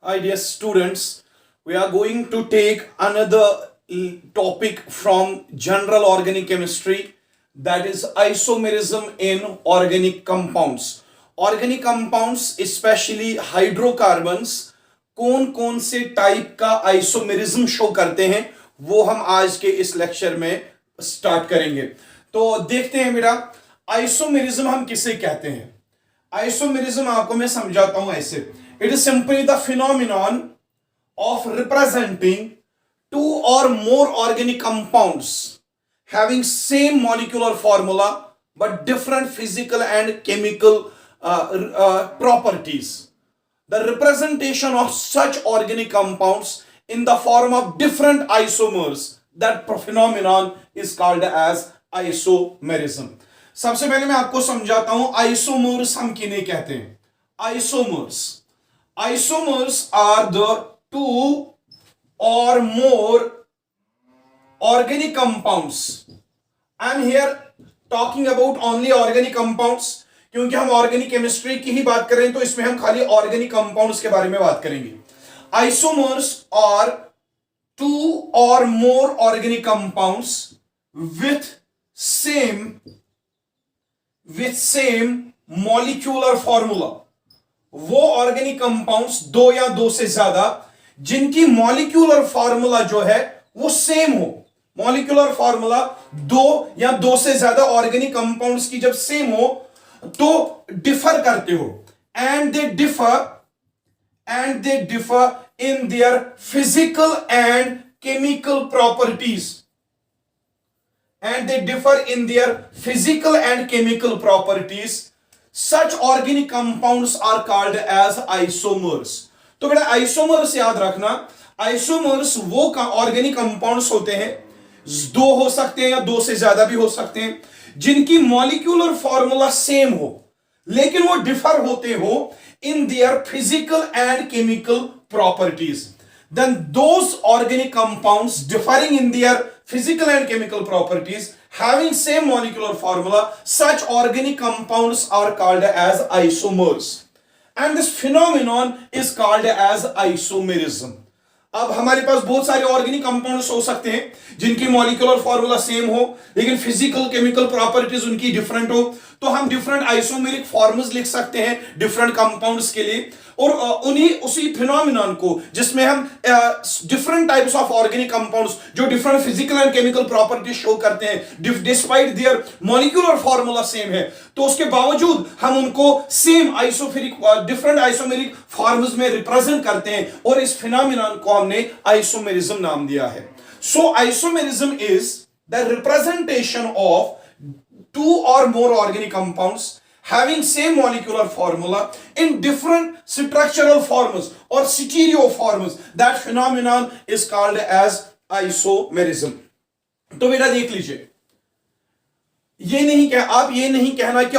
Hi, dear students. We are going to take another topic from general organic chemistry, that is isomerism in organic compounds. Organic compounds, especially hydrocarbons, कौन कौन से type का isomerism show करते हैं वो हम आज के इस लेक्चर में स्टार्ट करेंगे। तो देखते हैं बेटा, आइसोमेरिज्म हम किसे कहते हैं। आइसोमेरिज्म आपको मैं समझाता हूं ऐसे। It is simply the phenomenon of representing two or more organic compounds having same molecular formula but different physical and chemical properties. The representation of such organic compounds in the form of different isomers, that phenomenon is called as isomerism. सबसे पहले मैं आपको समझाता हूं isomers हम किन्हें कहते हैं। Isomers are the two or more organic compounds. I am here talking about only organic compounds, क्योंकि हम ऑर्गेनिक केमिस्ट्री की ही बात करें तो इसमें हम खाली ऑर्गेनिक कंपाउंड्स के बारे में बात करेंगे। Isomers are two or more organic compounds with same molecular formula. वो ऑर्गेनिक कंपाउंड्स दो या दो से ज्यादा जिनकी मॉलिक्यूलर फार्मूला जो है वो सेम हो। मॉलिक्यूलर फार्मूला दो या दो से ज्यादा ऑर्गेनिक कंपाउंड्स की जब सेम हो तो डिफर करते हो, and they differ in their physical and chemical properties. Such organic compounds are called as isomers. तो बेटा आइसोमर्स याद रखना, आइसोमर्स वो ऑर्गेनिक कंपाउंड्स होते हैं, दो हो सकते हैं या दो से ज्यादा भी हो सकते हैं, जिनकी मॉलिक्यूलर फॉर्मूला सेम हो लेकिन वो डिफर होते हो in there physical and chemical properties. Then those organic compounds differing in their physical and chemical properties having same molecular formula, such organic compounds are called as isomers, and this phenomenon is called as isomerism. अब हमारे पास बहुत सारे organic compounds हो सकते हैं जिनकी molecular formula same हो लेकिन फिजिकल केमिकल प्रॉपर्टीज उनकी डिफरेंट हो, तो हम डिफरेंट आइसोमेरिक फॉर्म्स लिख सकते हैं डिफरेंट कंपाउंड्स के लिए। और उन्हीं उसी फिनोमिनन को जिसमें हम different types of organic compounds जो different physical and chemical properties show करते हैं despite their molecular formula same है, तो उसके बावजूद हम उनको सेम डिफरेंट आइसोमेरिक फॉर्म्स में रिप्रेजेंट करते हैं और इस फिनोमिनन को हमने आइसोमेरिज्म नाम दिया है। So isomerism is the representation of two or more organic compounds having same molecular formula in different structural forms or stereo forms. That phenomenon is called as isomerism. तो बेटा देख लीजिए, आप ये नहीं कहना कि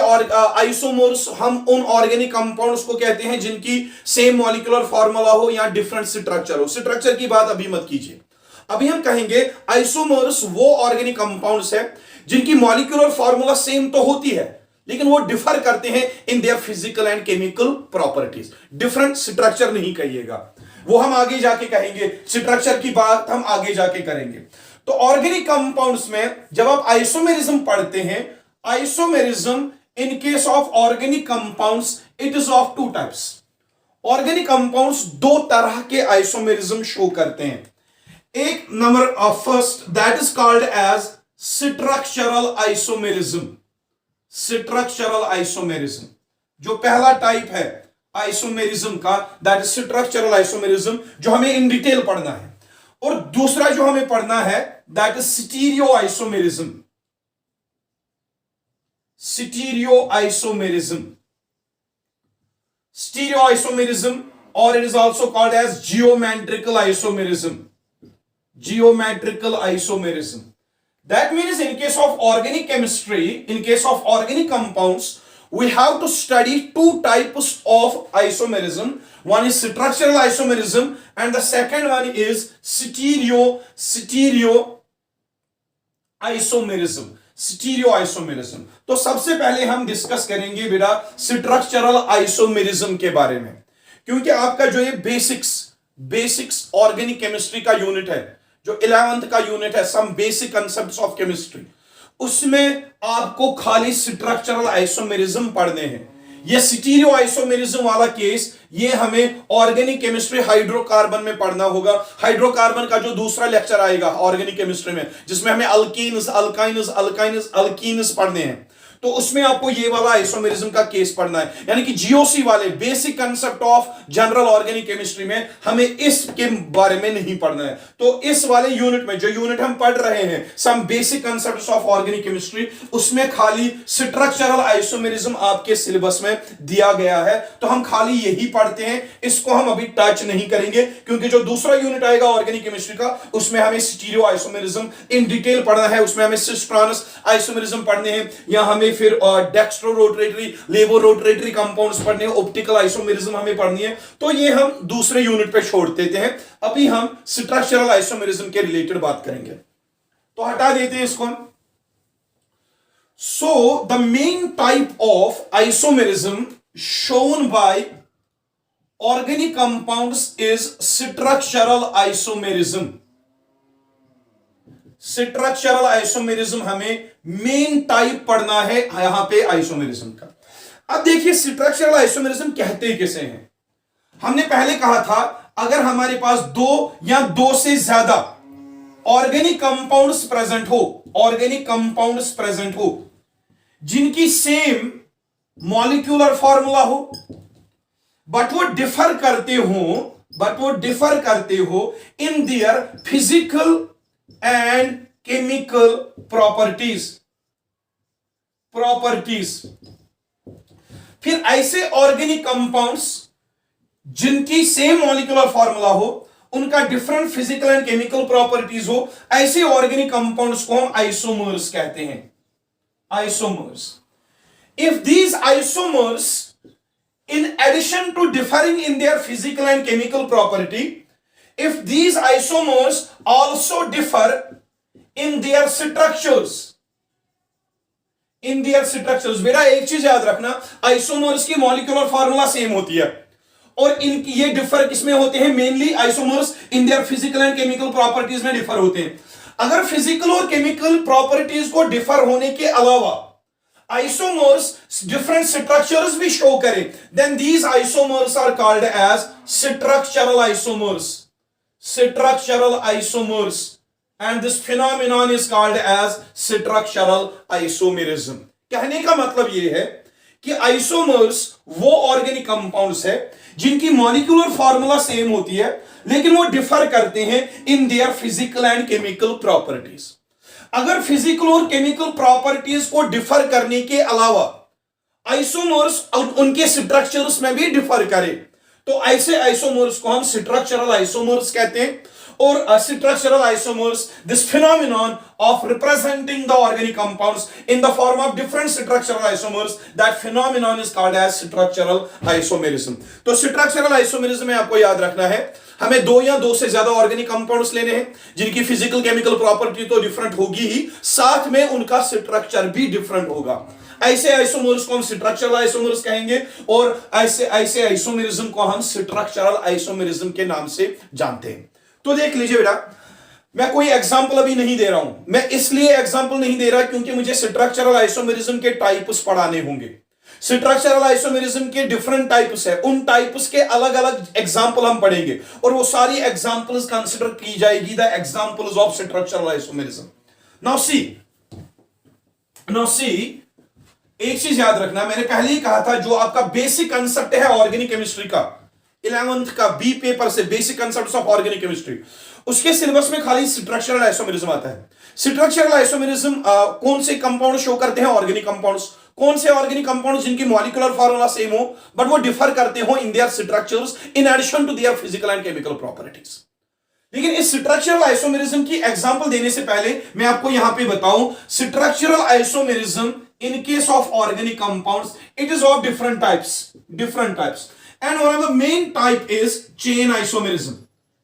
आइसोमर्स हम उन ऑर्गेनिक कंपाउंड्स को कहते हैं जिनकी सेम मॉलिक्यूलर फॉर्मूला हो या डिफरेंट स्ट्रक्चर हो। स्ट्रक्चर की बात अभी मत कीजिए, अभी हम कहेंगे आइसोमर्स वो ऑर्गेनिक कंपाउंड्स है जिनकी मॉलिक्यूलर फॉर्मूला सेम तो होती है लेकिन वो डिफर करते हैं in their physical and chemical properties. Different structure नहीं कहिएगा, वो हम आगे जाके कहेंगे, स्ट्रक्चर की बात हम आगे जाके करेंगे। तो ऑर्गेनिक कंपाउंड्स में जब आप आइसोमेरिज्म पढ़ते हैं, isomerism in case of organic compounds it is of two types. Organic compounds दो तरह के आइसोमेरिज्म शो करते हैं। एक number first that is called as structural isomerism. जो पहला टाइप है आइसोमेरिज्म का, दैट इज स्ट्रक्चरल आइसोमेरिज्म, जो हमें इन डिटेल पढ़ना है। और दूसरा जो हमें पढ़ना है दैट इज स्टीरियो आइसोमेरिज्म, और it is also called as geometrical isomerism. That means in case of organic chemistry, in case of organic compounds, we have to study two types of isomerism. One is structural isomerism and the second one is stereo isomerism. तो सबसे पहले हम discuss करेंगे बेटा structural isomerism के बारे में, क्योंकि आपका जो ये बेसिक्स ऑर्गेनिक केमिस्ट्री का यूनिट है, जो 11th का यूनिट है, some basic concepts of chemistry, उसमें आपको खाली स्ट्रक्चरल आइसोमेरिज्म पढ़ने हैं। ये स्टीरियो आइसोमेरिज्म वाला केस ये हमें ऑर्गेनिक केमिस्ट्री हाइड्रोकार्बन में पढ़ना होगा। हाइड्रोकार्बन का जो दूसरा लेक्चर आएगा ऑर्गेनिक केमिस्ट्री में, जिसमें हमें अल्कीन्स अल्काइन्स अल्काइन्स अल्कीन्स पढ़ने हैं, तो उसमें आपको ये वाला आइसोमेरिज्म का केस पढ़ना है। यानी कि जीओसी वाले basic concept of general organic chemistry में हमें इसके बारे में नहीं पढ़ना है। तो इस वाले यूनिट में जो यूनिट हम पढ़ रहे हैं, some basic concepts of organic chemistry, उसमें खाली स्ट्रक्चरल आइसोमेरिज्म आपके सिलेबस में दिया गया है। तो हम खाली यही पढ़ते हैं, इसको हम अभी टच नहीं करेंगे, क्योंकि जो दूसरा यूनिट आएगा ऑर्गेनिक केमिस्ट्री का, उसमें हमें स्टीरियो आइसोमेरिज्म इन डिटेल पढ़ना है, उसमें हमें सिस ट्रांस आइसोमेरिज्म पढ़ने हैं, या हमें फिर डेक्स्ट्रो रोटरेटरी लेवो रोटरेटरी कंपाउंड्स पढ़ने हैं, ऑप्टिकल आइसोमेरिज्म हमें पढ़नी है। तो ये हम दूसरे यूनिट पे छोड़ देते हैं, अभी हम स्ट्रक्चरल आइसोमेरिज्म के रिलेटेड बात करेंगे। तो हटा देते हैं इसको। So the main type of isomerism shown by organic compounds is structural isomerism. Structural isomerism हमें मेन टाइप पढ़ना है यहां पे आइसोमेरिज्म का। अब देखिए स्ट्रक्चरल आइसोमेरिज्म कहते किसे हैं। हमने पहले कहा था अगर हमारे पास दो या दो से ज्यादा ऑर्गेनिक कंपाउंड्स प्रेजेंट हो, ऑर्गेनिक कंपाउंड्स प्रेजेंट हो जिनकी सेम मॉलिक्यूलर फॉर्मूला हो, बट वो डिफर करते हो in there physical and chemical properties. फिर ऐसे ऑर्गेनिक कंपाउंड्स जिनकी सेम मॉलिक्यूलर फॉर्मूला हो, उनका different physical and chemical properties हो, ऐसे ऑर्गेनिक कंपाउंड्स को हम आइसोमर्स कहते हैं। Isomers. If these isomers in addition to differing in their physical and chemical property, if these isomers also differ in their structures, बेटा एक चीज याद रखना, आइसोमर्स की मॉलिक्यूलर फॉर्मूला सेम होती है और इनकी ये डिफर किसमें होते हैं, mainly isomers in their physical and chemical properties में डिफर होते हैं। अगर फिजिकल और केमिकल प्रॉपर्टीज को डिफर होने के अलावा आइसोमर्स डिफरेंट स्ट्रक्चर्स भी शो करें, then these isomers are called as structural isomers and this phenomenon is called as structural isomerism. कहने का मतलब यह है कि आइसोमर्स वो ऑर्गेनिक कंपाउंड्स है जिनकी मॉलिक्यूलर फॉर्मूला सेम होती है, लेकिन वो डिफर करते हैं in their physical and chemical properties. अगर फिजिकल और केमिकल प्रॉपर्टीज को डिफर करने के अलावा आइसोमर्स उनके स्ट्रक्चर्स में भी डिफर करें, तो ऐसे आइसोमर्स को हम स्ट्रक्चरल आइसोमर्स कहते हैं। और structural isomers, this phenomenon of representing the organic compounds in the form of different structural isomers, that phenomenon is called as structural isomerism. तो स्ट्रक्चरल आइसोमेरिज्म में आपको याद रखना है, हमें दो या दो से ज्यादा ऑर्गेनिक कंपाउंड्स लेने हैं जिनकी फिजिकल केमिकल प्रॉपर्टी तो डिफरेंट होगी ही, साथ में उनका स्ट्रक्चर भी डिफरेंट होगा। ऐसे आइसोमर्स को हम स्ट्रक्चरल आइसोमर्स कहेंगे और ऐसे आइसोमेरिज्म को हम स्ट्रक्चरल आइसोमेरिज्म के नाम से जानते हैं। तो देख लीजिए बेटा, मैं कोई एग्जांपल अभी नहीं दे रहा हूं। मैं इसलिए एग्जांपल नहीं दे रहा क्योंकि मुझे स्ट्रक्चरल आइसोमेरिज्म के टाइप्स पढ़ाने होंगे। स्ट्रक्चरल आइसोमेरिज्म के डिफरेंट टाइप्स है, उन टाइप्स के अलग अलग एग्जांपल हम पढ़ेंगे और वो सारी एग्जांपल्स कंसीडर की जाएगी the examples of structural isomerism. Now see एक चीज याद रखना, मैंने पहले ही कहा था जो आपका बेसिक कंसेप्ट है ऑर्गेनिक केमिस्ट्री का, 11th का बी पेपर से basic concepts of organic chemistry, उसके सिलेबस में खाली स्ट्रक्चरल आइसोमेरिज्म आता है। स्ट्रक्चरल आइसोमेरिज्म कौन से कंपाउंड शो करते हैं, ऑर्गेनिक कंपाउंड्स। कौन से ऑर्गेनिक कंपाउंड जिनकी मॉलिक्यूलर फॉर्मूला सेम हो बट वो डिफर करते हो in their structures in addition to their physical and chemical properties. लेकिन इस स्ट्रक्चरल आइसोमेरिज्म की एग्जांपल देने से पहले मैं आपको यहां पे बताऊं, structural isomerism in case of organic compounds it is of different types and one of the main type is chain isomerism।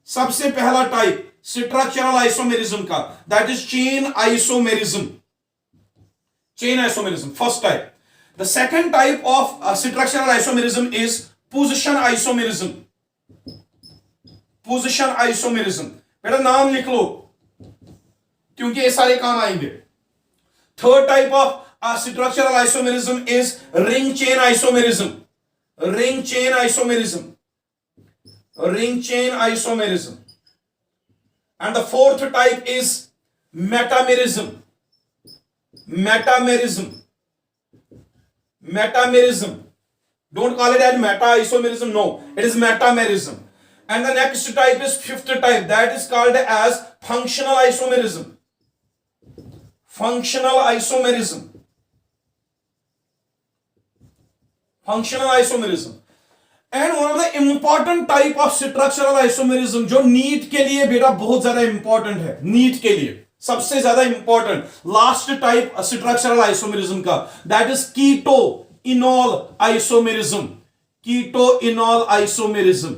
सबसे पहला टाइप स्ट्रक्चरल आइसोमेरिज्म का, that is chain isomerism first type। The second type of structural isomerism is position isomerism, position isomerism, बेटा नाम लिख लो क्योंकि ये सारे काम आएंगे। Third type of structural isomerism is ring chain isomerism, ring chain isomerism, ring chain isomerism. And the fourth type is metamerism, metamerism, metamerism. Don't call it as meta isomerism, no, it is metamerism. And the next type is fifth type, that is called as functional isomerism, functional isomerism, functional isomerism. And one of the important type of structural isomerism जो NEET के लिए बेटा बहुत ज्यादा important है, NEET के लिए सबसे ज्यादा important last type structural isomerism का, that is keto enol isomerism, keto enol isomerism.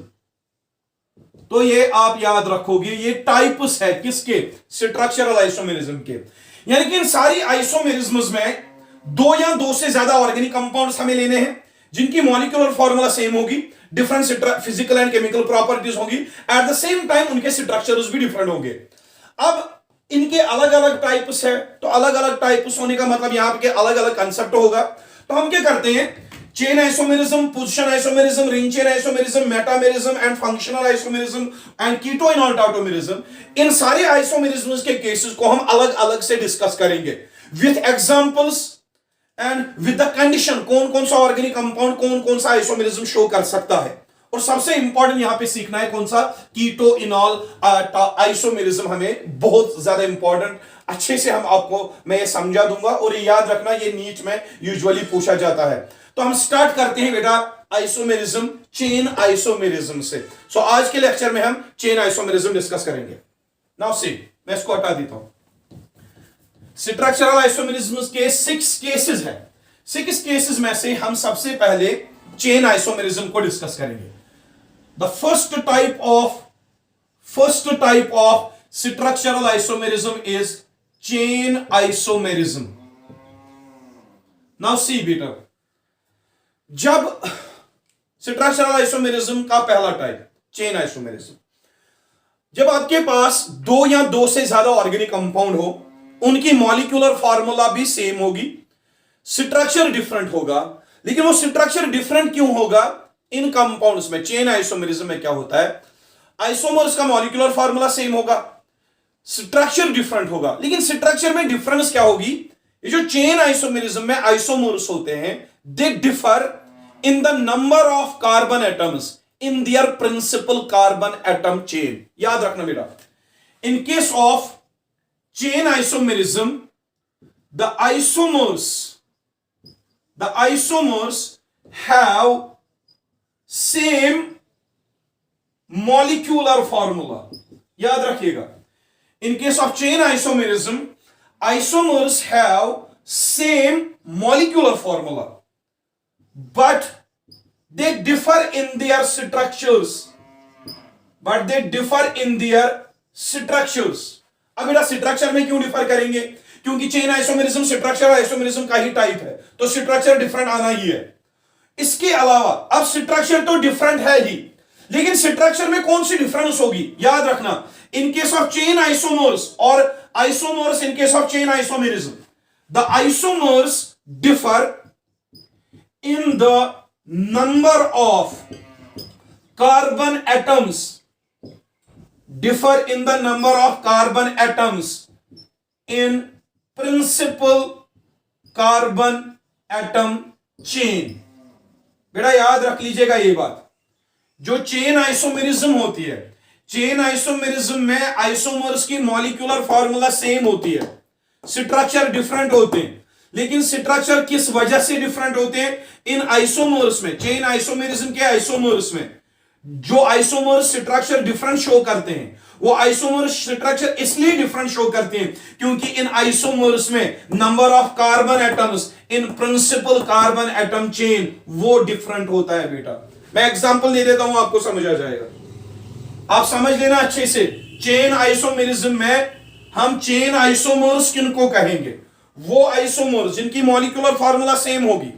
तो ये आप याद रखोगे, ये टाइप्स है किसके, स्ट्रक्चरल आइसोमेरिज्म के. यानी कि इन सारी आइसोमेरिज्म्स में दो या दो से ज्यादा ऑर्गेनिक कंपाउंड्स हमें लेने हैं जिनकी मॉलिक्यूलर फॉर्मूला सेम होगी, different physical and chemical properties होगी, एट द सेम टाइम उनके स्ट्रक्चर्स भी डिफरेंट होंगे. अब इनके अलग अलग टाइप्स है, तो अलग अलग टाइप्स होने का मतलब यहां पे अलग अलग कंसेप्ट होगा. तो हम क्या करते हैं, chain isomerism, position isomerism, ring chain isomerism, metamerism and functional isomerism and keto enol tautomerism, इन सारे आइसोमेरिज्म्स के केसेस को हम अलग अलग से डिस्कस करेंगे with examples and with the condition, कौन कौन सा ऑर्गेनिक कंपाउंड कौन कौन सा आइसोमेरिज्म शो कर सकता है. और सबसे इंपॉर्टेंट यहां पे सीखना है कौन सा, कीटो इनॉल आइसोमेरिज्म. हमें बहुत ज्यादा इंपॉर्टेंट, अच्छे से हम आपको मैं ये समझा दूंगा और ये याद रखना, ये नीट में यूजुअली पूछा जाता है. तो हम स्टार्ट करते हैं बेटा आइसोमेरिज्म, चेन आइसोमेरिज्म से. सो आज के लेक्चर में हम चेन आइसोमेरिज्म डिस्कस करेंगे. नाउ सी, मैं इसको हटा देता हूं. स्ट्रक्चरल आइसोमेरिज्म के 6 केसेस हैं. 6 केसेस में से हम सबसे पहले चेन आइसोमेरिज्म को डिस्कस करेंगे. The first type of structural isomerism is chain isomerism. Now see बेटा, जब स्ट्रक्चरल आइसोमेरिज्म का पहला टाइप चेन आइसोमेरिज्म, जब आपके पास दो या दो से ज्यादा ऑर्गेनिक कंपाउंड हो, उनकी मॉलिक्यूलर फार्मूला भी सेम होगी, स्ट्रक्चर डिफरेंट होगा, लेकिन वो स्ट्रक्चर डिफरेंट क्यों होगा इन कंपाउंड्स में. चेन आइसोमेरिज्म में क्या होता है, आइसोमर्स का मॉलिक्यूलर फार्मूला सेम होगा, स्ट्रक्चर डिफरेंट होगा, लेकिन स्ट्रक्चर में डिफरेंस क्या होगी, ये जो चेन आइसोमेरिज्म में आइसोमर्स होते हैं, they differ in the number of carbon atoms in their principal carbon atom chain. याद रखना बेटा, in case of chain isomerism, the isomers have same molecular formula. याद रखिएगा, in case of chain isomerism, isomers have same molecular formula, but they differ in their structures. अब बेटा structure में क्यों differ करेंगे, क्योंकि चेन आइसोमेरिज्म स्ट्रक्चर आइसोमेरिज्म का ही type है, तो स्ट्रक्चर डिफरेंट आना ही है. इसके अलावा अब स्ट्रक्चर तो डिफरेंट है ही, लेकिन स्ट्रक्चर में कौन सी डिफरेंस होगी, याद रखना, in case of chain isomers और isomers in case of chain isomerism, the isomers differ in the number of carbon atoms, differ in the number of carbon atoms in principal carbon atom chain. बेटा याद रख लीजिएगा ये बात, जो chain isomerism होती है, चेन आइसोमेरिज्म में आइसोमर्स की मॉलिक्यूलर फार्मूला सेम होती है, स्ट्रक्चर डिफरेंट होते हैं, लेकिन स्ट्रक्चर किस वजह से डिफरेंट होते हैं, इन आइसोमर्स में, चेन आइसोमेरिज्म के आइसोमर्स में जो आइसोमर्स स्ट्रक्चर डिफरेंट शो करते हैं, वो आइसोमर्स स्ट्रक्चर इसलिए डिफरेंट शो करते हैं क्योंकि इन आइसोमर्स में number of carbon atoms in principal carbon atom chain वो डिफरेंट होता है. बेटा मैं एग्जांपल दे देता हूं, आपको समझ आ जाएगा, आप समझ लेना अच्छे से. चेन आइसोमेरिज्म में हम चेन आइसोमर्स किनको कहेंगे, वो आइसोमर्स जिनकी मॉलिक्यूलर फार्मूला सेम होगी,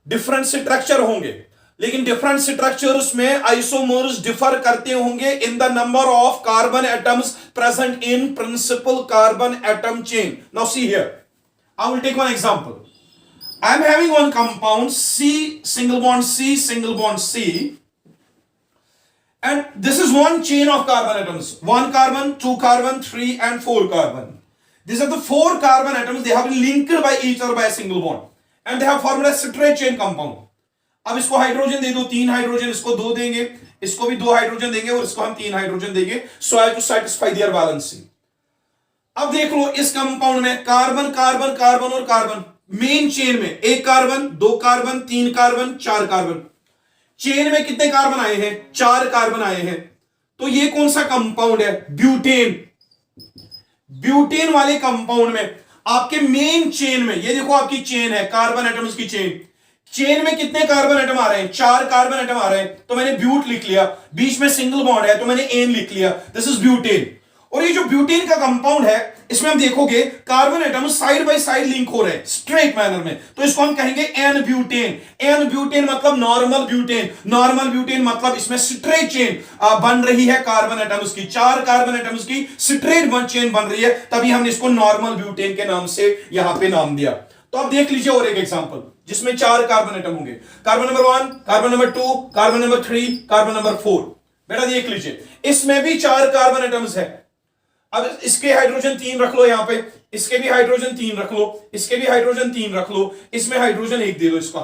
डिफरेंट स्ट्रक्चर होंगे, लेकिन डिफरेंट स्ट्रक्चर्स में आइसोमर्स डिफर करते होंगे in the number of carbon atoms present in principal carbon atom chain. Now see here, I will take one example. I am having one compound C, single bond C, single bond C, and this is one chain of carbon atoms. 1 carbon, 2 carbon, 3 and 4 carbon. These are the 4 carbon atoms. They have been linked by each other by a single bond, and they have formed a straight chain compound. अब इसको hydrogen दे दो, 3 hydrogen, इसको 2 देंगे, इसको भी 2 hydrogen देंगे और इसको हम 3 हाइड्रोजन देंगे, so as to satisfy their valency. अब देख लो इस कंपाउंड में कार्बन कार्बन कार्बन और कार्बन, मेन चेन में 1 carbon, 2 carbon, 3 carbon, 4 carbon. Chain में कितने कार्बन आए हैं? 4 कार्बन आए हैं. तो ये कौन सा कंपाउंड है? ब्यूटेन. ब्यूटेन वाले कंपाउंड में आपके मेन चेन में, ये देखो आपकी चेन है, कार्बन एटम्स की चेन. चेन में कितने कार्बन एटम आ रहे हैं? 4 कार्बन एटम आ रहे हैं, तो मैंने ब्यूट लिख लिया. बीच में सिंगल बॉन्ड है तो मैंने एन लिख लिया. This is butane. और ये जो ब्यूटेन का कंपाउंड है, इसमें हम देखोगे carbon atom side by side link हो रहे हैं स्ट्रेट मैनर में, तो इसको हम कहेंगे एन ब्यूटेन. एन ब्यूटेन मतलब नॉर्मल ब्यूटेन. नॉर्मल ब्यूटेन मतलब इसमें स्ट्रेट चेन बन रही है कार्बन एटम्स की, 4 कार्बन एटम्स की स्ट्रेट चेन बन रही है, तभी हमने इसको नॉर्मल ब्यूटेन के नाम से यहां पे नाम दिया. तो अब देख लीजिए और एक एग्जांपल जिसमें 4 कार्बन एटम होंगे. Carbon number 1, carbon number 2, carbon number 3, carbon number 4. बेटा देख लीजिए, इसमें भी 4 कार्बन एटम्स है. अब इसके हाइड्रोजन 3 रख लो यहां पे, इसके भी हाइड्रोजन 3 रख लो, इसके भी हाइड्रोजन 3 रख लो, इसमें हाइड्रोजन 1 दे दो इसका.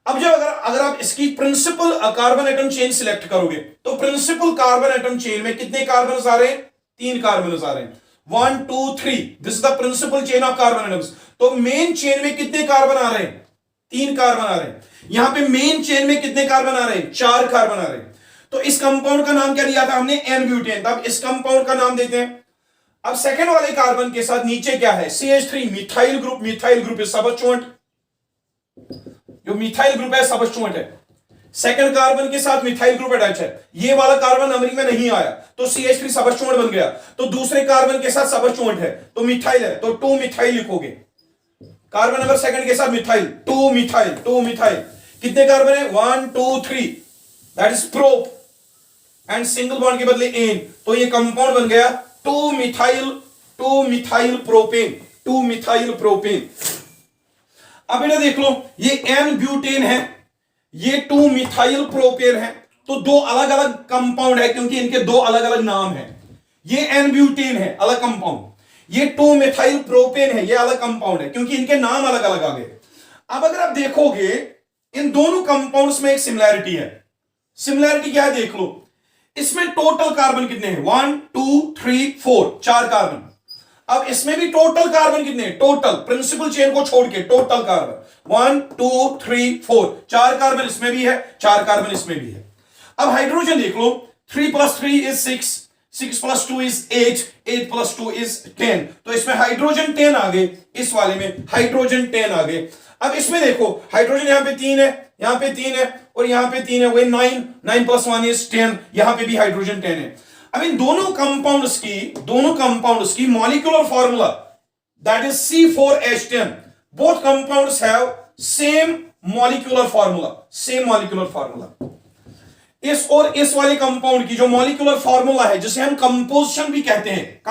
अब जब अगर आप इसकी principal carbon atom chain select करोगे, तो प्रिंसिपल कार्बन एटम चेन में कितने कार्बन आ रहे हैं? 3 कार्बन आ रहे हैं. 1 2 3, this is the principal chain of carbon atoms. तो मेन चेन में कितने कार्बन आ रहे हैं? 3 कार्बन आ रहे हैं. यहां पे मेन चेन में कितने कार्बन आ रहे हैं? 4 कार्बन आ रहे हैं. तो इस कंपाउंड का नाम क्या दिया था हमने? N butane. तब इस कंपाउंड का नाम देते हैं. अब सेकंड वाले कार्बन के साथ नीचे क्या है? CH3 methyl group. Methyl group is substituent. जो मिथाइल ग्रुप है सबस्टिट्यूएंट है. सेकंड कार्बन के साथ मिथाइल ग्रुप अटैच है. ये वाला कार्बन नंबरिंग में नहीं आया तो CH3 सबस्टिट्यूएंट बन गया. तो दूसरे कार्बन के साथ सबस्टिट्यूएंट है तो मिथाइल है, तो 2 मिथाइल लिखोगे. कार्बन नंबर सेकंड के साथ मिथाइल, 2 मिथाइल, 2 मिथाइल. कितने कार्बन है? 1 2 3, that is prop. And single bond के बदले एन, तो ये कंपाउंड बन गया 2 मिथाइल प्रोपेन. 2 methyl propane. अब बेटा देख लो, ये एन ब्यूटेन है, ये 2 मिथाइल प्रोपेन है. तो 2 अलग अलग कंपाउंड है क्योंकि इनके 2 अलग अलग नाम है. ये एन ब्यूटेन है, अलग कंपाउंड. ये 2 मिथाइल प्रोपेन है, ये अलग कंपाउंड है क्योंकि इनके नाम अलग अलग आ गए. अब अगर आप देखोगे इन दोनों कंपाउंड्स में एक सिमिलैरिटी है. सिमिलैरिटी क्या है देख लो. इसमें टोटल कार्बन कितने हैं? 1 2 3 4, 4 कार्बन. अब इसमें भी टोटल कार्बन कितने हैं? टोटल प्रिंसिपल चेन को छोड़ के टोटल कार्बन 1 2 3 4, 4 कार्बन इसमें भी है, 4 कार्बन इसमें भी है. अब हाइड्रोजन देख लो. 3 + 3 = 6, 6 + 2 = 8, 8 + 2 = 10. तो इसमें हाइड्रोजन 10 आ गए. इस वाले में हाइड्रोजन 10 आ गए. अब इसमें देखो हाइड्रोजन यहां पे 3 है, यहां पे 3 है और यहां पे 3 है, वही 9, 9 + 1 = 10. यहां पे भी हाइड्रोजन 10 है. अब इन दोनों कंपाउंड्स की molecular formula that is C4H10. Both compounds have same molecular formula. इस और इस वाले कंपाउंड की जो मॉलिक्यूलर फॉर्मूला है, जिसे हम कंपोजिशन भी कहते हैं.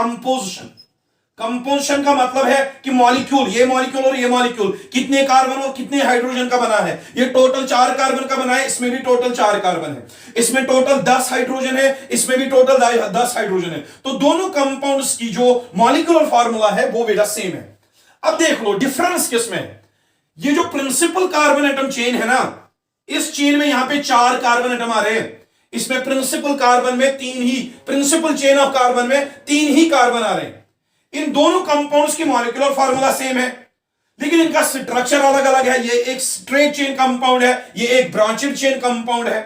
कंपोजिशन का मतलब है कि मॉलिक्यूल, ये मॉलिक्यूल और ये मॉलिक्यूल कितने कार्बन और कितने हाइड्रोजन का बना है. ये टोटल 4 कार्बन का बना है, इसमें भी टोटल 4 कार्बन है. इसमें टोटल 10 हाइड्रोजन है, इसमें भी टोटल 10 हाइड्रोजन है. तो दोनों कंपाउंड्स की जो मॉलिक्यूलर फॉर्मूला है वो बेटा सेम है. अब देख लो डिफरेंस किसमें है. ये जो प्रिंसिपल कार्बन एटम चेन है ना, इस चेन में यहां पे 4 कार्बन एटम आ रहे हैं. इसमें प्रिंसिपल कार्बन में 3 ही, प्रिंसिपल चेन ऑफ कार्बन में 3 ही कार्बन आ रहे हैं. इन दोनों कंपाउंड्स की मॉलिक्यूलर फार्मूला सेम है, लेकिन इनका स्ट्रक्चर अलग अलग है. ये एक स्ट्रेट चेन कंपाउंड है, ये एक ब्रांचेड चेन कंपाउंड है.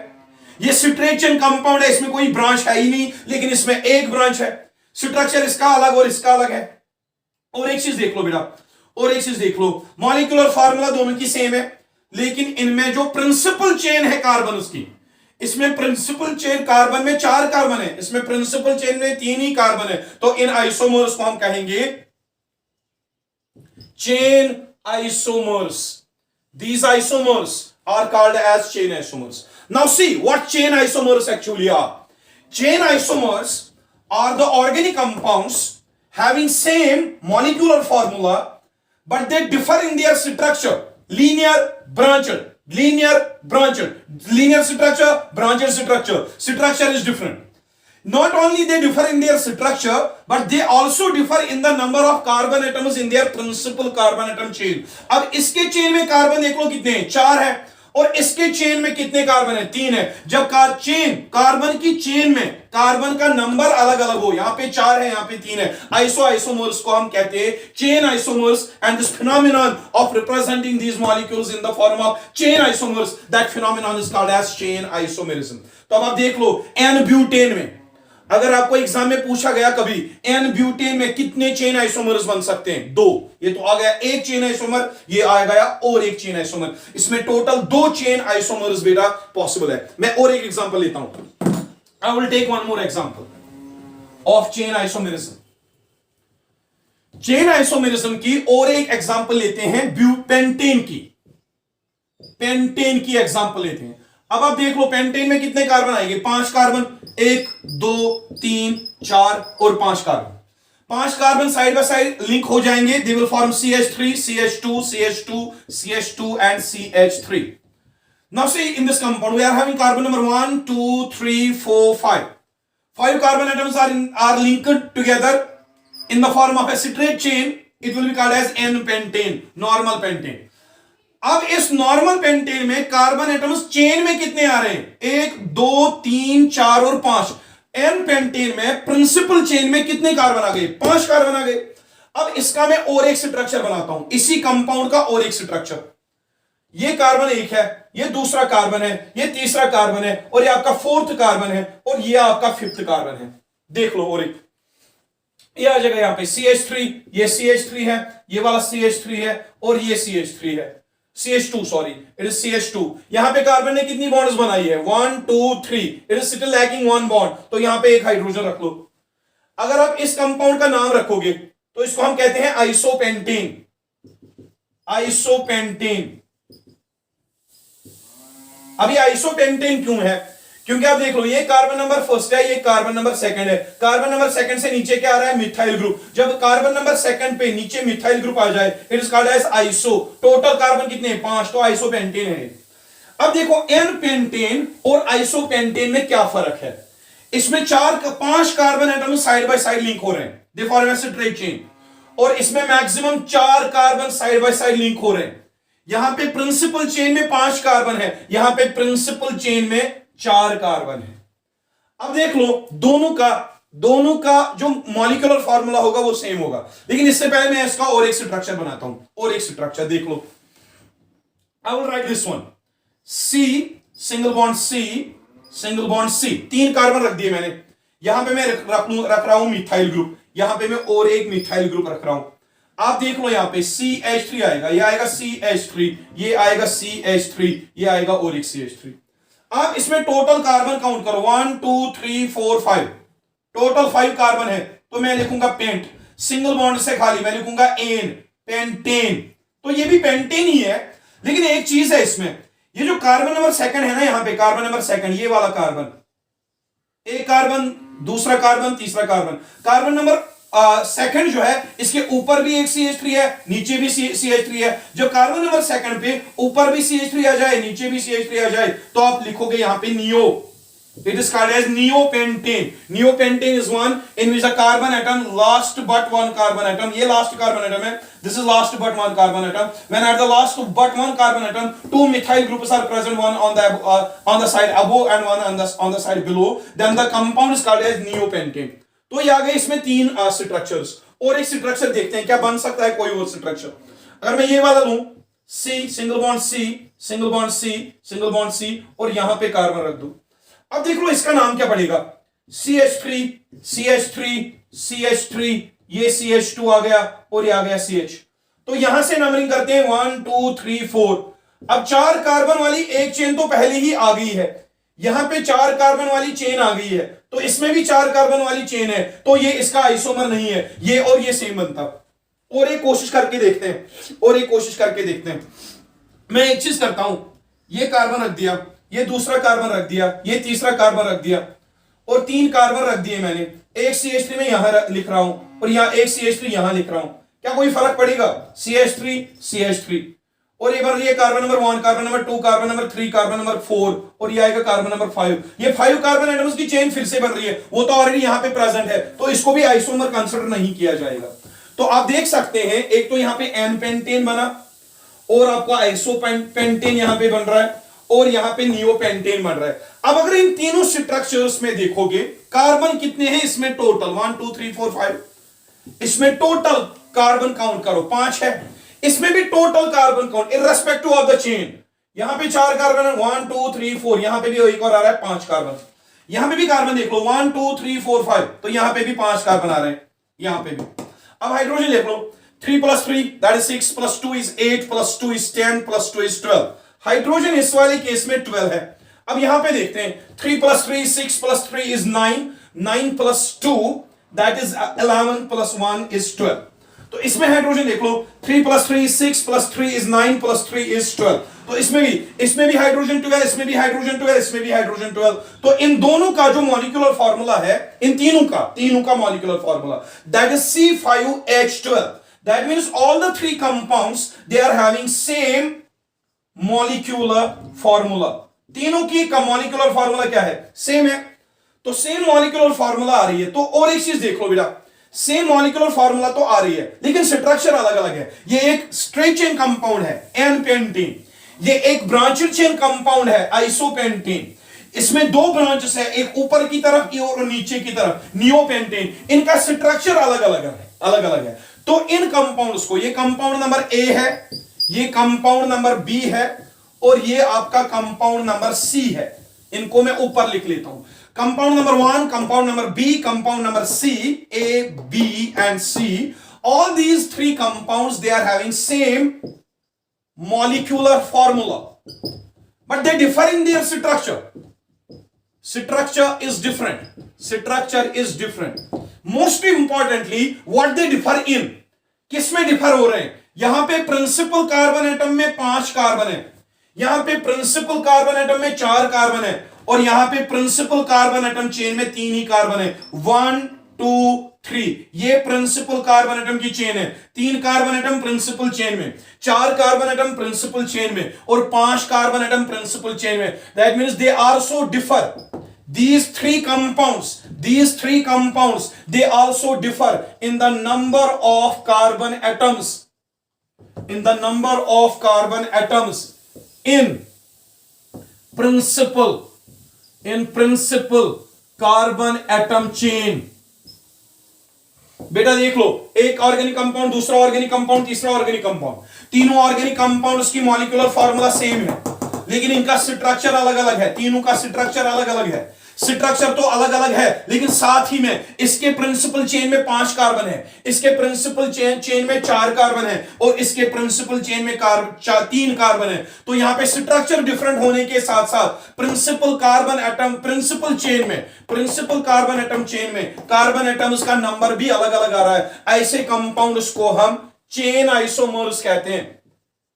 ये स्ट्रेट चेन कंपाउंड है, इसमें कोई ब्रांच है ही नहीं, लेकिन इसमें एक ब्रांच है. स्ट्रक्चर इसका अलग और इसका अलग है. और एक चीज देख लो बेटा, मॉलिक्यूलर फार्मूला दोनों की सेम है, लेकिन इनमें जो प्रिंसिपल चेन है कार्बन उसकी, इसमें प्रिंसिपल चेन कार्बन में 4 कार्बन है, इसमें प्रिंसिपल चेन में 3 ही कार्बन है. तो इन आइसोमर्स को हम कहेंगे chain isomers. These isomers are called as chain isomers. Now see what chain isomers actually are. Chain isomers are the organic compounds having same molecular formula, but they differ in their structure. Linear, branched, linear, branched, linear structure, branched structure. Structure is different. Not only they differ in their structure, but they also differ in the number of carbon atoms in their principal carbon atom chain. अब इसके chain में carbon देख लो कितने हैं, 4 है, और इसके chain में कितने कार्बन है, 3 है। जब कार्बन की चेन में कार्बन का नंबर अलग अलग हो, यहां पे 4 है, यहां पे 3 है, आइसोमर्स को हम कहते हैं chain isomers. And this phenomenon of representing these molecules in the form of chain isomers, that phenomenon is called as chain isomerism. तो अब आप देख लो एन ब्यूटेन में, अगर आपको एग्जाम में पूछा गया कभी एन ब्यूटेन में कितने चेन आइसोमर्स बन सकते हैं, 2, ये तो आ गया एक चेन आइसोमर, ये आ गया और एक चेन आइसोमर, इसमें टोटल 2 चेन आइसोमर्स बेटा पॉसिबल है। मैं और एक एग्जांपल लेता हूं, I will take one more example of chain isomerism. Chain isomerism की और एक एग्जांपल लेते हैं पेंटेन की एग्जांपल लेते हैं। अब आप देख लो पेंटेन में कितने कार्बन आएंगे, 5 कार्बन, 1 2 3 4 और 5 carbon. 5 carbon side by side link हो जाएंगे, they will form CH3 CH2 CH2 CH2 and CH3. Now see in this compound we are having carbon number 1 2 3 4 5. 5 carbon atoms are linked together in the form of a straight chain. It will be called as N-pentane, normal pentane. अब इस normal pentane में carbon atoms chain में कितने आ रहे हैं, 1 2 3 4 और 5। N pentane में principal chain में कितने कार्बन आ गए, 5 कार्बन आ गए। अब इसका मैं और एक स्ट्रक्चर बनाता हूं, इसी कंपाउंड का और एक स्ट्रक्चर। ये कार्बन 1 है, ये दूसरा कार्बन है, ये तीसरा कार्बन है, और ये आपका 4th कार्बन है, और ये आपका 5th कार्बन है। देख लो और एक ये आ जाएगा यहां पे CH3, ये CH3 है, ये वाला CH3 है, और ये CH3 है, CH2 sorry, it is CH2। यहां पे कार्बन ने कितनी बॉन्ड्स बनाई है, 1 2 3, it is still lacking 1 bond, तो यहां पे एक हाइड्रोजन रख लो। अगर आप इस कंपाउंड का नाम रखोगे तो इसको हम कहते हैं आइसोपेंटेन। अभी आइसोपेंटेन क्यों है, क्योंकि आप देख लो ये कार्बन नंबर 1 है, ये कार्बन नंबर 2 है। कार्बन नंबर 2 से नीचे क्या आ रहा है, मिथाइल ग्रुप। जब कार्बन नंबर 2 पे नीचे मिथाइल ग्रुप आ जाए, it is called as iso. Total carbon कितने हैं, 5, तो आइसोपेंटेन है। अब देखो एन पेंटेन और आइसोपेंटेन में क्या फर्क है, इसमें 5 carbon atom side by side link हो रहे हैं, they form a straight chain, और इसमें maximum 4 carbon side by side link हो रहे हैं। यहां पे प्रिंसिपल चेन में 5 कार्बन है, यहां पे प्रिंसिपल चेन में 4 कार्बन है। अब देख लो दोनों का जो मॉलिक्यूलर फार्मूला होगा वो सेम होगा, लेकिन इससे पहले मैं इसका और एक स्ट्रक्चर बनाता हूं, और एक स्ट्रक्चर देख लो। I will write this one, C single bond C, 3 carbon रख दिए मैंने। यहां पे मैं रख रहा हूं मिथाइल ग्रुप, यहां पे मैं और एक मिथाइल ग्रुप रख रहा हूं। आप देख लो यहां पे CH3 आएगा, ये आएगा CH3, ये आएगा CH3, ये आएगा और एक CH3। आप इसमें टोटल कार्बन काउंट करो, 1 2 3 4 5, टोटल 5 कार्बन है, तो मैं लिखूंगा पेंट। सिंगल बॉन्ड से खाली मैं लिखूंगा एन, पेंटेन। तो ये भी पेंटेन ही है, लेकिन एक चीज है इसमें, ये जो कार्बन नंबर 2 है ना, यहां पे कार्बन नंबर 2, ये वाला कार्बन, एक कार्बन, दूसरा कार्बन, तीसरा कार्बन, कार्बन नंबर 2 जो है इसके ऊपर भी एक CH3 है, नीचे भी CH3 है। जब कार्बन नंबर 2 पे ऊपर भी CH3 आ जाए, नीचे भी CH3 आ जाए, तो आप लिखोगे यहां पे neo. It is called as neopentane. Neopentane is one in which the carbon atom last but one carbon atom. ये last carbon atom है. This is last but one carbon atom. When at the last but one carbon atom, 2 methyl groups are present, one on the side above and one on the side below. Then the compound is called as neopentane. तो ये आ गए इसमें 3 structures. और एक structure देखते हैं क्या बन सकता है कोई और स्ट्रक्चर। अगर मैं ये वाला लूं, C single bond C, single bond C, single bond C, और यहां पे कार्बन रख दूं। अब देख लो इसका नाम क्या पड़ेगा, CH3 CH3 CH3, ये CH2 आ गया, और ये आ गया CH। तो यहां से नंबरिंग करते हैं 1 2 3 4। अब 4 कार्बन वाली एक चेन तो पहले ही आ गई है, यहां पे 4 कार्बन वाली चेन आ गई है, तो इसमें भी 4 कार्बन वाली चेन है, तो ये इसका आइसोमर नहीं है, ये और ये सेम बनता। और एक कोशिश करके देखते हैं, मैं एक चीज करता हूं, ये कार्बन रख दिया, ये दूसरा कार्बन रख दिया, ये तीसरा कार्बन रख दिया, और 3 कार्बन रख दिए मैंने। एक CH3 में यहां लिख रहा हूं और यहां एक CH3 यहां लिख रहा हूं, क्या कोई फर्क पड़ेगा? CH3 CH3, और ये carbon number 1, carbon number 2, carbon number 3, carbon number 4, और ये आएगा कार्बन नंबर 5। ये 5 कार्बन एटम्स की चेन फिर से बन रही है, वो तो ऑलरेडी यहां पे प्रेजेंट है, तो इसको भी आइसोमर कंसीडर नहीं किया जाएगा। तो आप देख सकते हैं, एक तो यहां पे एन पेंटेन बना, और आपका आइसोपेंटेन यहां पे बन रहा है, और यहां पे नियोपेंटेन बन रहा है। अब अगर इन तीनों स्ट्रक्चर्स में देखोगे, कार्बन कितने हैं इसमें टोटल? 1 2 3 4 5, इसमें टोटल कार्बन काउंट करो 5 है। इसमें भी total carbon count irrespective of the chain, यहां पे 4 कार्बन है, 1 2 3 4, यहां पे भी एक और आ रहा है 5 कार्बन। यहां पे भी कार्बन देख लो, 1 2 3 4 5, तो यहां पे भी 5 कार्बन आ रहे हैं, यहां पे भी। अब हाइड्रोजन देख लो, 3 + 3 that is 6 + 2 is 8 + 2 is 10 + 2 is 12। Hydrogen इस वाले केस में 12 है। अब यहां पे देखते हैं, 3 + 3 6 + 3 इज 9, 9 + 2 दैट इज 11 + 1 इज 12। तो इसमें हाइड्रोजन देख लो, 3 + 3 6 + 3 इज 9 + 3 इज 12। तो इसमें भी हाइड्रोजन 12, इसमें भी हाइड्रोजन 12, इसमें भी हाइड्रोजन 12। तो इन दोनों का जो मॉलिक्यूलर फार्मूला है, इन तीनों का molecular formula that is C5H12। That means all the 3 compounds they are having same molecular formula. तीनों की मॉलिक्यूलर फार्मूला क्या है? सेम है। तो सेम मॉलिक्यूलर फार्मूला आ रही है, तो और एक चीज देख लो बेटा, सेम मॉलिक्यूलर फार्मूला तो आ रही है, लेकिन स्ट्रक्चर अलग अलग है। ये एक स्ट्रेट चेन कंपाउंड है एन पेंटीन, ये एक ब्रांचेड चेन कंपाउंड है आइसोपेंटीन। इसमें 2 ब्रांचेस है, एक ऊपर की तरफ की और नीचे की तरफ नियोपेंटीन। इनका स्ट्रक्चर अलग अलग है, अलग अलग है। तो इन कंपाउंड्स को, ये कंपाउंड नंबर ए है, ये कंपाउंड नंबर बी है, और ये आपका कंपाउंड नंबर सी है। इनको मैं ऊपर लिख लेता हूं, compound number 1, compound number B, compound number C, A B and C. all these 3 compounds, they are having same molecular formula, but they differ in their structure. Structure is different. Most importantly, what they differ in, किसमें differ हो रहे हैं? यहां पे principal carbon atom में 5 carbon है, यहां पे प्रिंसिपल कार्बन एटम में 4 कार्बन है, और यहां पे प्रिंसिपल कार्बन एटम चेन में 3 ही कार्बन है। 1 2 3, ये प्रिंसिपल कार्बन एटम की चेन है। 3 कार्बन एटम प्रिंसिपल चेन में, 4 कार्बन एटम प्रिंसिपल चेन में, और 5 कार्बन एटम प्रिंसिपल चेन में। That means they also differ. These three compounds, they also differ in the number of carbon atoms. In the number of carbon atoms in principal carbon atom chain. बेटा देख लो, एक organic compound, दूसरा organic compound, तीसरा organic compound, तीनों organic compounds की molecular formula same है, लेकिन इनका स्ट्रक्चर अलग अलग है। तीनों का स्ट्रक्चर अलग अलग है। स्ट्रक्चर तो अलग अलग है, लेकिन साथ ही में इसके प्रिंसिपल चेन में 5 कार्बन है, इसके प्रिंसिपल चेन में 4 कार्बन है, और इसके प्रिंसिपल चेन में 3 कार्बन है। तो यहां पे स्ट्रक्चर डिफरेंट होने के साथ साथ प्रिंसिपल कार्बन एटम चेन में कार्बन एटम्स का नंबर भी अलग अलग आ रहा है। ऐसे कंपाउंड्स को हम चेन आइसोमर्स कहते हैं।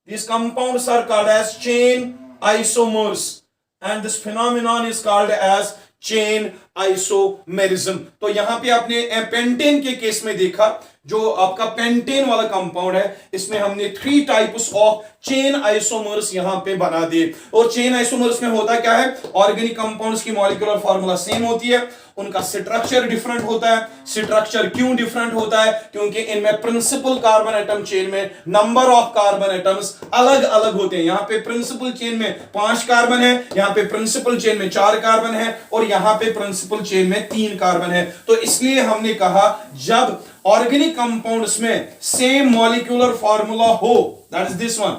These compounds are called as chain isomers, and this phenomenon is called as chain isomerism. तो यहां पे आपने पेंटेन के केस में देखा, जो आपका पेंटेन वाला कंपाउंड है, इसमें हमने 3 टाइप्स ऑफ चेन आइसोमर्स यहां पे बना दिए। और चेन आइसोमर्स में होता क्या है? ऑर्गेनिक कंपाउंड्स की मॉलिक्यूलर फार्मूला सेम होती है, उनका स्ट्रक्चर डिफरेंट होता है। स्ट्रक्चर क्यों डिफरेंट होता है? क्योंकि इनमें प्रिंसिपल कार्बन एटम चेन में नंबर ऑफ कार्बन एटम्स अलग अलग होते हैं। यहां पे प्रिंसिपल चेन में 5 कार्बन है, यहां पे प्रिंसिपल चेन में 4 कार्बन है, और यहां पे प्रिंसिपल चेन में 3 कार्बन है। तो इसलिए हमने कहा, जब ऑर्गेनिक कंपाउंड्स में सेम मॉलिक्यूलर फार्मूला हो, दैट इज दिस वन,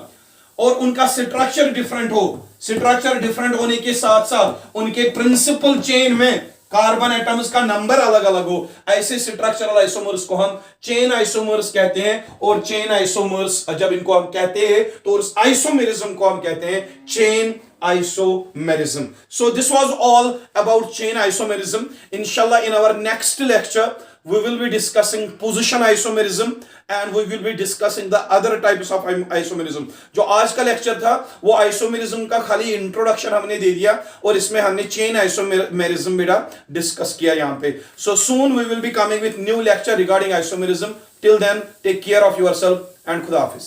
और उनका स्ट्रक्चर डिफरेंट हो, स्ट्रक्चर डिफरेंट होने के साथ साथ उनके प्रिंसिपल चेन में कार्बन एटम्स का नंबर अलग अलग हो, ऐसे स्ट्रक्चरल आइसोमर्स को हम चेन आइसोमर्स कहते हैं। और चेन आइसोमर्स जब इनको हम कहते हैं, तो उस आइसोमेरिज्म को हम कहते हैं chain isomerism. So this was all about chain isomerism. Inshallah, in our next lecture we will be discussing position isomerism and we will be discussing the other types of isomerism. जो आज का lecture था वो isomerism का खाली introduction हमने दे दिया और इसमें हमने चेन आइसोमेरिज्म बेटा डिस्कस किया यहाँ पे. So soon we will be coming with new lecture regarding isomerism. Till then, take care of yourself and खुदा हाफिज.